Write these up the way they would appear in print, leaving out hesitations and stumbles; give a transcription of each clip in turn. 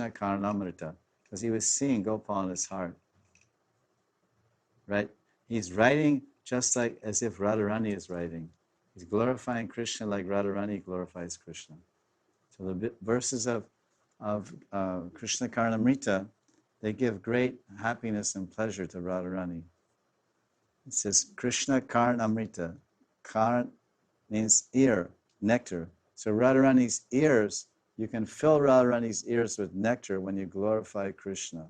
Karanamrita, because he was seeing Gopal in his heart. Right? He's writing just like as if Radharani is writing. He's glorifying Krishna like Radharani glorifies Krishna. So the verses of Krishna Karnamrita, they give great happiness and pleasure to Radharani. It says Krishna Karnamrita. Karn means ear, nectar. So Radharani's ears, you can fill Radharani's ears with nectar when you glorify Krishna.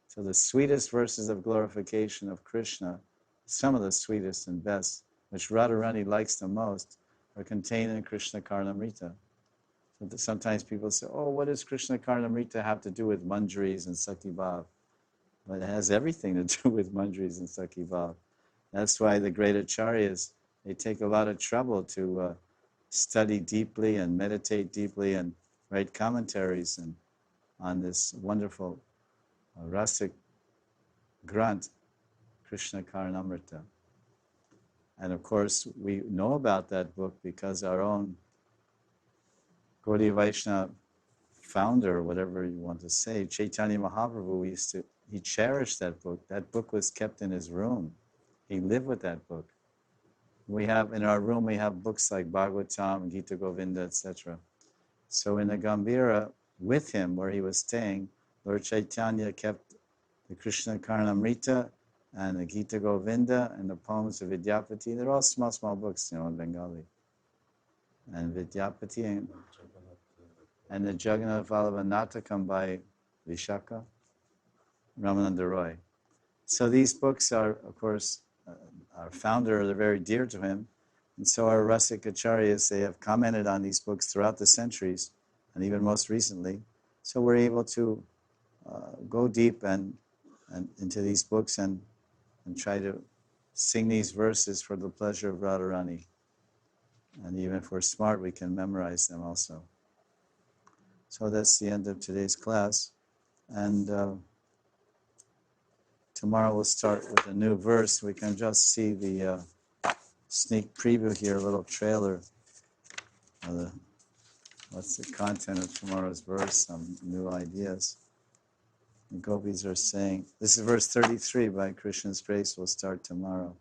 So the sweetest verses of glorification of Krishna, some of the sweetest and best, which Radharani likes the most, are contained in Krishna Karnamrita. So sometimes people say, oh, what does Krishna Karnamrita have to do with manjaris and Sakhi Bhav? But it has everything to do with manjaris and Sakhi Bhav. That's why the great acharyas, they take a lot of trouble to study deeply and meditate deeply and write commentaries on this wonderful rasic Granth, Krishna Karnamrita. And of course, we know about that book because our own Gaudiya Vaishnava founder, whatever you want to say, Chaitanya Mahaprabhu, he cherished that book. That book was kept in his room. He lived with that book. We have, in our room, we have books like Bhagavatam, Gita Govinda, etc. So in the Gambhira, with him, where he was staying, Lord Chaitanya kept the Krishna Karnamrita and the Gita Govinda and the poems of Vidyapati. They're all small, small books, in Bengali. And Vidyapati and the Jagannath Vallabha Natakam by Vishaka, Ramananda Roy. So these books are, of course, our founder, they're very dear to him. And so our Rasik Acharyas, they have commented on these books throughout the centuries, and even most recently. So we're able to go deep and into these books and try to sing these verses for the pleasure of Radharani. And even if we're smart, we can memorize them also. So that's the end of today's class. And tomorrow we'll start with a new verse. We can just see the sneak preview here, a little trailer. What's the content of tomorrow's verse, some new ideas. The gopis are saying, this is verse 33, by Krishna's grace, will start tomorrow.